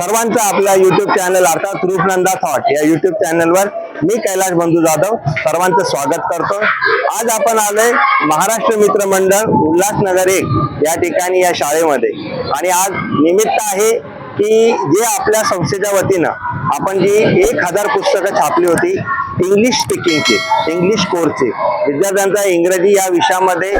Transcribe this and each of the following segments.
सर्वांचा आपला YouTube channel अर्थात रूपनंदा थॉट या युट्यूब चॅनलवर मी कैलाश बंधू जाधव सर्वांचं स्वागत करतो। आज आपण आलोय महाराष्ट्र मित्र मंडळ उल्हासनगर 1 या ठिकाणी या शाळेमध्ये आणि आज निमित्त आहे की जे आपल्या संस्थेच्या वतीनं आपण जी 1000 पुस्तकं छापली होती इंग्लिश स्पीकिंगची, इंग्लिश कोर्सची, विद्यार्थ्यांचा इंग्रजी या विषयामध्ये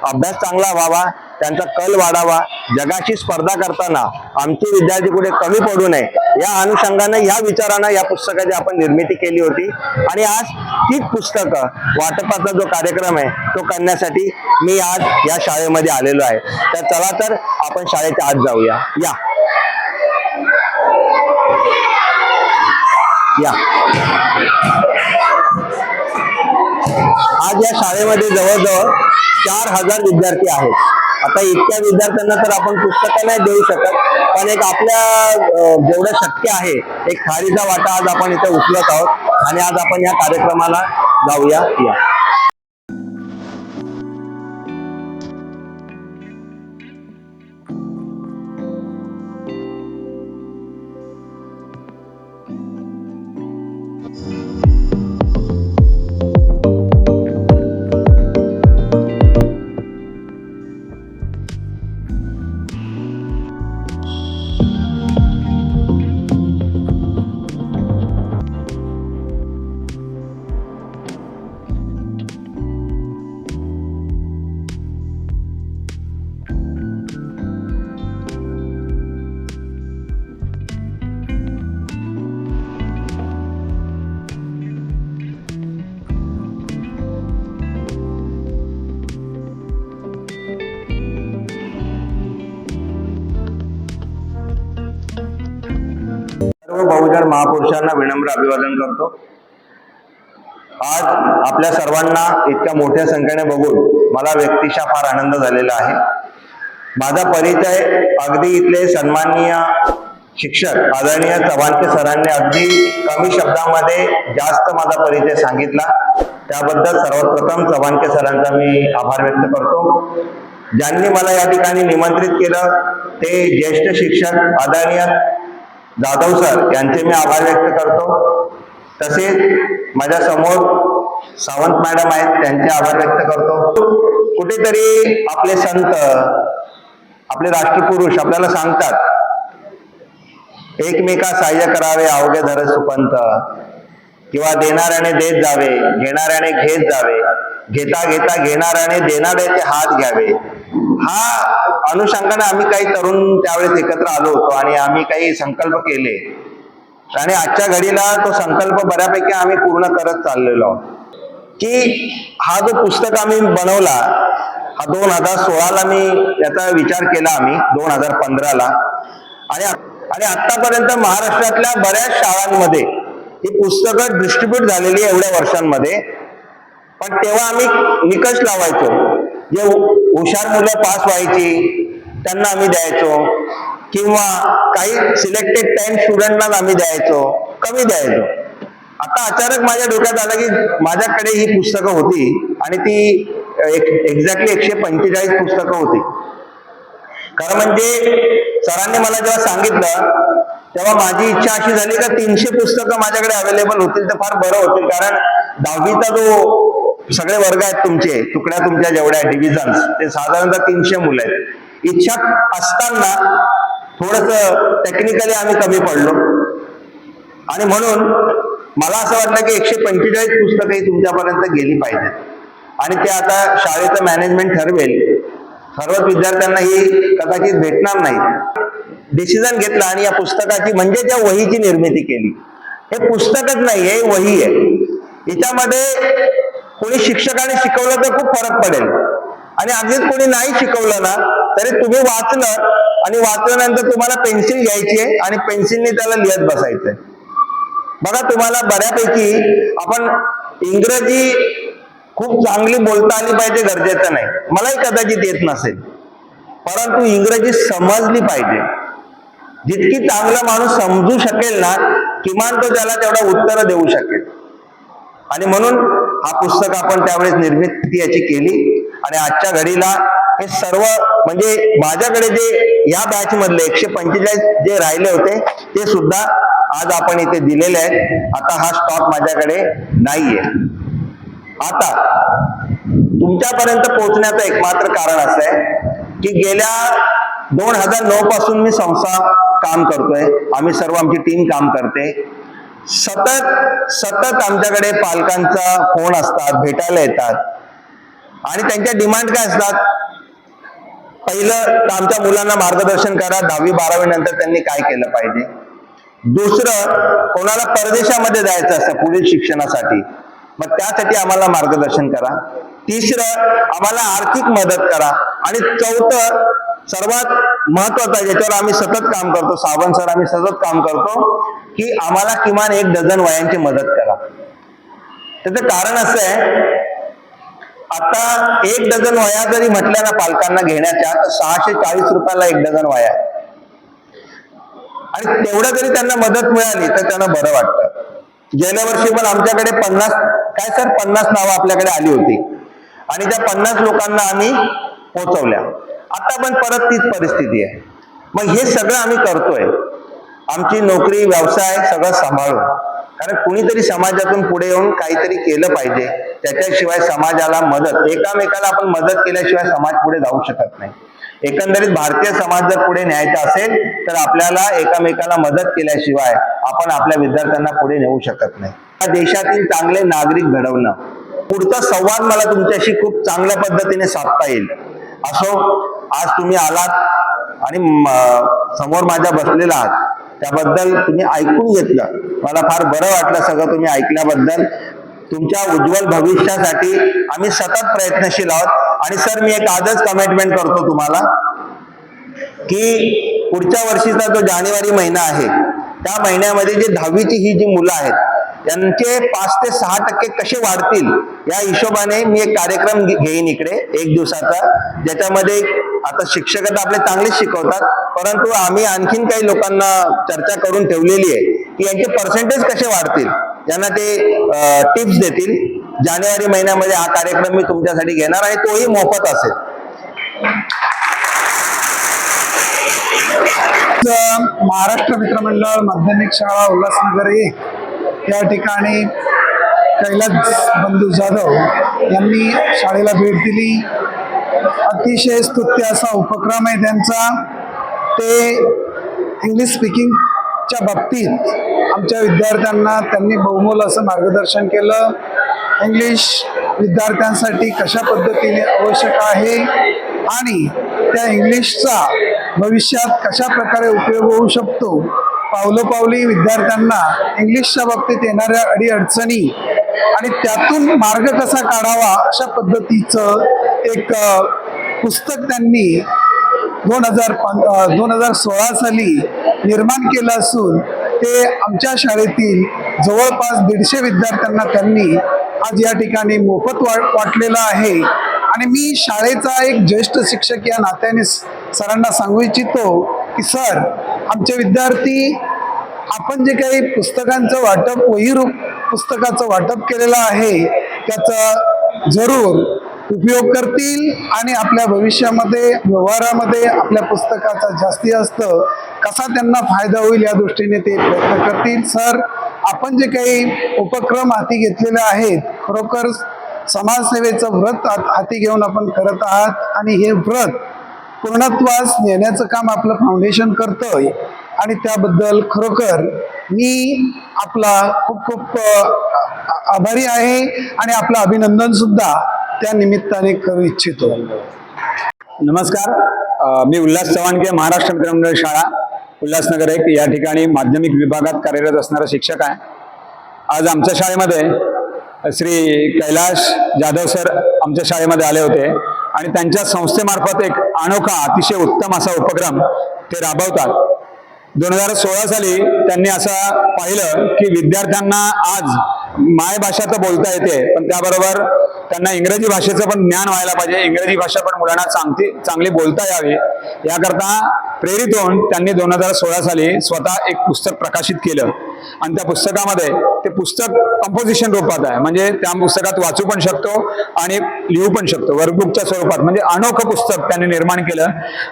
अभ्यास चांगला व्हावा, त्यांचा कल वाढावा, जगाशी स्पर्धा करताना आमचे विद्यार्थी कुठे कमी पडू नये या अनुषंगाने या विचारानं या पुस्तकाची आपण निर्मिती केली होती आणि आज तीच पुस्तकं वाटपाचा जो कार्यक्रम आहे तो करण्यासाठी मी आज या शाळेमध्ये आलेलो आहे। तर चला तर आपण शाळेच्या आत जाऊया। या आज या शाळेमध्ये जवळजवळ 4000 विद्यार्थी आहेत। आता इतक्या विद्यार्थ्यांना तर आपण पुस्तकं नाही देऊ शकत, पण एक आपल्या जेवढं शक्य आहे एक खारीचा वाटा आज आपण इथे उचलत आहोत आणि आज आपण या कार्यक्रमाला जाऊया। सर्व बहुजन महापुरुषांना विनम्र अभिवादन करतो। आज आपल्या सर्वांना इतक्या मोठ्या संख्येने बघून मला व्यक्तिशः फार आनंद झालेला आहे। माझा परिचय अगदी इथले सन्माननीय शिक्षक आदरणीय चव्हाणके सरांनी अगदी कमी शब्दामध्ये जास्त माझा परिचय सांगितला, त्याबद्दल सर्वप्रथम चव्हाणके सरांचा मी आभार व्यक्त करतो। ज्यांनी मला या ठिकाणी निमंत्रित केलं ते ज्येष्ठ शिक्षक आदरणीय जाधव सर यांचे मी आभार व्यक्त करतो। तसेच माझ्या समोर सावंत मॅडम आहेत त्यांचे आभार व्यक्त करतो। कुठेतरी आपले संत, आपले राष्ट्रपुरुष आपल्याला सांगतात एकमेका सहाय्य करावे अवघे धर सुपंत, किंवा देणाऱ्याने देत जावे, घेणाऱ्याने घेत जावे, घेता घेता घेणाऱ्याने देणाऱ्याचे हात घ्यावे। हा अनुषंगाने आम्ही काही तरुण त्यावेळेस एकत्र आलो होतो आणि आम्ही काही संकल्प केले आणि आजच्या घडीला तो संकल्प बऱ्यापैकी आम्ही पूर्ण करत चाललेलो आहोत की हा जो पुस्तक आम्ही बनवला हा 2016ला मी याचा विचार केला, आम्ही 2015ला आणि आतापर्यंत महाराष्ट्रातल्या बऱ्याच शाळांमध्ये ही पुस्तकं डिस्ट्रीब्यूट झालेली आहे एवढ्या वर्षांमध्ये। पण तेव्हा आम्ही निकष लावायचो, जे हुशार मुलं पास व्हायची त्यांना आम्ही द्यायचो किंवा काही सिलेक्टेड 10 स्टुडंटना आम्ही द्यायचो, कमी द्यायचो। आता अचानक माझ्या डोक्यात आलं की माझ्याकडे ही पुस्तकं होती आणि ती एक्झॅक्टली 145 पुस्तकं होती। खरं म्हणजे सरांनी मला जेव्हा सांगितलं तेव्हा माझी इच्छा अशी झाली का 300 पुस्तकं माझ्याकडे अवेलेबल होतील तर फार बरं होतील, कारण 10वीचा जो सगळे वर्ग आहेत तुमचे, तुकड्या तुमच्या जेवढ्या डिव्हिजन्स, ते साधारणतः 300 मुलं आहेत। इच्छा असताना थोडस टेक्निकली आम्ही कमी पडलो आणि म्हणून मला असं वाटलं की 145 पुस्तकं ही तुमच्यापर्यंत गेली पाहिजेत आणि ते आता शाळेचं मॅनेजमेंट ठरवेल। सर्वच विद्यार्थ्यांना ही कदाचित भेटणार नाही। डिसिजन घेतला आणि या पुस्तकाची म्हणजे त्या वहीची निर्मिती केली। हे पुस्तकच नाही, हे वही आहे। याच्यामध्ये कोणी शिक्षकाने शिकवलं तर खूप फरक पडेल आणि अगदीच कोणी नाही शिकवलं ना तरी तुम्ही वाचलं आणि वाचल्यानंतर तुम्हाला पेन्सिल घ्यायची आहे आणि पेन्सिलने त्याला लिहत बसायचंय। बघा, तुम्हाला बऱ्यापैकी आपण इंग्रजी खूप चांगली बोलता आली पाहिजे गरजेचं नाही, मलाही कदाचित येत नसेल, परंतु इंग्रजी समजली पाहिजे। जितकी चांगला माणूस समजू शकेल ना किमान तो त्याला तेवढा उत्तर देऊ शकेल आणि म्हणून हा पुस्तक आपण त्यावेळेस निर्मिती याची केली आणि आजच्या घडीला हे सर्व म्हणजे माझ्याकडे जे या बॅच मधले 145 जे राहिले होते ते सुद्धा आज आपण इथे दिलेले आहेत. आता हा स्टॉक माझ्याकडे नाहीये. आता तुमच्यापर्यंत पोहोचण्याचं एकमात्र कारण असं आहे की गेल्या 2009 पासून मी संस्था काम करतोय. आम्ही सर्व आमची टीम काम करते. सतत आमच्याकडे पालकांचा फोन असतात, भेटायला येतात आणि त्यांच्या डिमांड काय असतात. पहिलं तर आमच्या मुलांना मार्गदर्शन करा, 10वी 12वी नंतर त्यांनी काय केलं पाहिजे. दुसरं, कोणाला परदेशामध्ये जायचं असतं पुढील शिक्षणासाठी, मग त्यासाठी आम्हाला मार्गदर्शन करा. तिसरं, आम्हाला आर्थिक मदत करा. आणि चौथं, सर्वात महत्वाचं ज्याच्यावर आम्ही सतत काम करतो, सावंत सर आम्ही सतत काम करतो, की आम्हाला किमान 1 डझन वयांची मदत करा. त्याचं कारण असं आहे, आता 1 डझन वया जरी म्हटल्या ना पालकांना घेण्याच्या, तर 640 रुपयाला 1 डझन वया. आणि तेवढं जरी त्यांना मदत मिळाली तर त्यांना बरं वाटतं. गेल्या वर्षी पण आमच्याकडे 50 नावं आपल्याकडे आली होती आणि त्या 50 लोकांना आम्ही पोहोचवल्या. आता पण परत तीच परिस्थिती आहे. मग हे सगळं आम्ही करतोय, आमची नोकरी व्यवसाय सगळं सांभाळून. कारण कुणीतरी समाजातून पुढे येऊन काहीतरी केलं पाहिजे. त्याच्याशिवाय समाजाला मदत, एकामेकाला आपण मदत केल्याशिवाय समाज पुढे जाऊ शकत नाही. एकंदरीत भारतीय समाज जर पुढे न्यायचा असेल तर आपल्याला एकामेकाला मदत केल्याशिवाय आपण आपल्या विद्यार्थ्यांना पुढे नेऊ शकत नाही. या देशातील चांगले नागरिक घडवणं, पुढचा संवाद मला तुमच्याशी खूप चांगल्या पद्धतीने साधता येईल. असो, आज तुम्ही आलात आणि समोर माझ्या बसलेला आहात त्याबद्दल तुम्ही ऐकून घेतलं, मला फार बरं वाटलं. सगळं तुम्ही ऐकल्याबद्दल तुमच्या उज्ज्वल भविष्यासाठी आम्ही सतत प्रयत्नशील आहोत. आणि सर, मी एक आजच कमिटमेंट करतो तुम्हाला की पुढच्या वर्षीचा जो जानेवारी महिना आहे त्या महिन्यामध्ये जे 10वीची ही जी मुलं आहेत त्यांचे 5 ते 6% कसे वाढतील या हिशोबाने मी एक कार्यक्रम घेईन इकडे 1 दिवसाचा, ज्याच्यामध्ये आता शिक्षक आपले चांगले शिकवतात, परंतु आम्ही आणखीन काही लोकांना चर्चा करून ठेवलेली आहे की यांचे पर्सेंटेज कसे वाढतील, यांना ते टिप्स देतील. जानेवारी महिन्यामध्ये हा कार्यक्रम मी तुमच्यासाठी घेणार आहे, तोही मोफत असेल. महाराष्ट्र मित्रमंडळ माध्यमिक शाळा उल्हासनगर 1 या ठिकाणी कैलास बंधू जाधव यांनी शाळेला भेट दिली. अतिशय स्तुत्य असा उपक्रम आहे त्यांचा. ते इंग्लिश स्पीकिंगच्या बाबतीत आमच्या विद्यार्थ्यांना त्यांनी बहुमोल असं मार्गदर्शन केलं. इंग्लिश विद्यार्थ्यांसाठी कशा पद्धतीने आवश्यक आहे आणि त्या इंग्लिशचा भविष्यात कशा प्रकारे उपयोग होऊ शकतो, पावलोपावली विद्यार्थ्यांना इंग्लिशच्या बाबतीत येणाऱ्या अडीअडचणी आणि त्यातून मार्ग कसा काढावा अशा पद्धतीचं एक पुस्तक त्यांनी 2016 साली निर्माण केलं असून ते आमच्या शाळेतील जवळपास 150 विद्यार्थ्यांना त्यांनी आज या ठिकाणी मोफत वाटलेलं आहे. आणि मी शाळेचा एक ज्येष्ठ शिक्षक या नात्याने सरांना सांगू इच्छितो की सर, आमचे विद्यार्थी आपण जे काही पुस्तकांचं वाटप, वहीरूप पुस्तकाचं वाटप केलेलं आहे त्याचा जरूर उपयोग करतील आणि आपल्या भविष्यामध्ये व्यवहारामध्ये आपल्या पुस्तकाचा जास्तीत जास्त कसा त्यांना फायदा होईल या दृष्टीने ते प्रयत्न करतील. सर, आपण जे काही उपक्रम हाती घेतलेले आहेत, खरोखर समाजसेवेचं व्रत हाती घेऊन आपण करत आहात आणि हे व्रत पूर्णत्वास नेण्याचं काम आपलं फाउंडेशन करतोय आणि त्याबद्दल खरोखर मी आपला खूप खूप आभारी आहे आणि आपलं अभिनंदन सुद्धा त्या निमित्ताने करू इच्छितो. नमस्कार, मी उल्हास चव्हाणके, महाराष्ट्र मित्रमंडळ शाळा उल्हासनगर 1 या ठिकाणी माध्यमिक विभागात कार्यरत असणारा शिक्षक आहे. आज आमच्या शाळेमध्ये श्री कैलास जाधव सर आमच्या शाळेमध्ये आले होते आणि त्यांच्या संस्थेमार्फत एक अनोखा अतिशय उत्तम असा उपक्रम ते राबवतात. 2016 साली त्यांनी असं पाहिलं की विद्यार्थ्यांना आज मायभाषा तर बोलता येते, पण त्याबरोबर त्यांना इंग्रजी भाषेचं पण ज्ञान व्हायला पाहिजे, इंग्रजी भाषा पण मुलांना चांगली बोलता यावी, याकरता प्रेरित होऊन त्यांनी 2016 साली स्वतः एक पुस्तक प्रकाशित केलं. आणि त्या पुस्तकामध्ये ते पुस्तक कंपोजिशन रूपात आहे, म्हणजे त्या पुस्तकात वाचू पण शकतो आणि लिहू पण शकतो, वर्कबुकच्या स्वरूपात, म्हणजे अनोखं पुस्तक त्यांनी निर्माण केलं.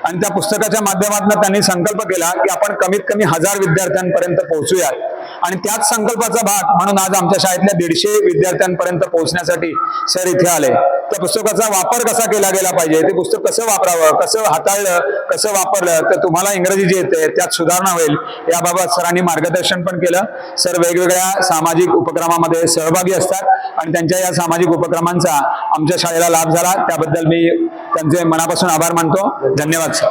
आणि त्या पुस्तकाच्या माध्यमातून त्यांनी संकल्प केला की आपण कमीत कमी 1000 विद्यार्थ्यांपर्यंत पोहोचूयात. आणि त्याच संकल्पाचा भाग म्हणून आज आमच्या शाळेतल्या 150 विद्यार्थ्यांपर्यंत पोहोचण्यासाठी सर इथे आले. त्या पुस्तकाचा वापर कसा केला गेला पाहिजे, ते पुस्तक कसं वापरावं, कसं हाताळलं, कसं वापरलं तर तुम्हाला इंग्रजी जे येते त्यात सुधारणा होईल, याबाबत सरांनी मार्गदर्शन पण केलं. सर वेगवेगळ्या सामाजिक उपक्रमामध्ये सहभागी असतात आणि त्यांच्या या सामाजिक उपक्रमांचा आमच्या शाळेला लाभ झाला, त्याबद्दल मी त्यांचे मनापासून आभार मानतो. धन्यवाद सर.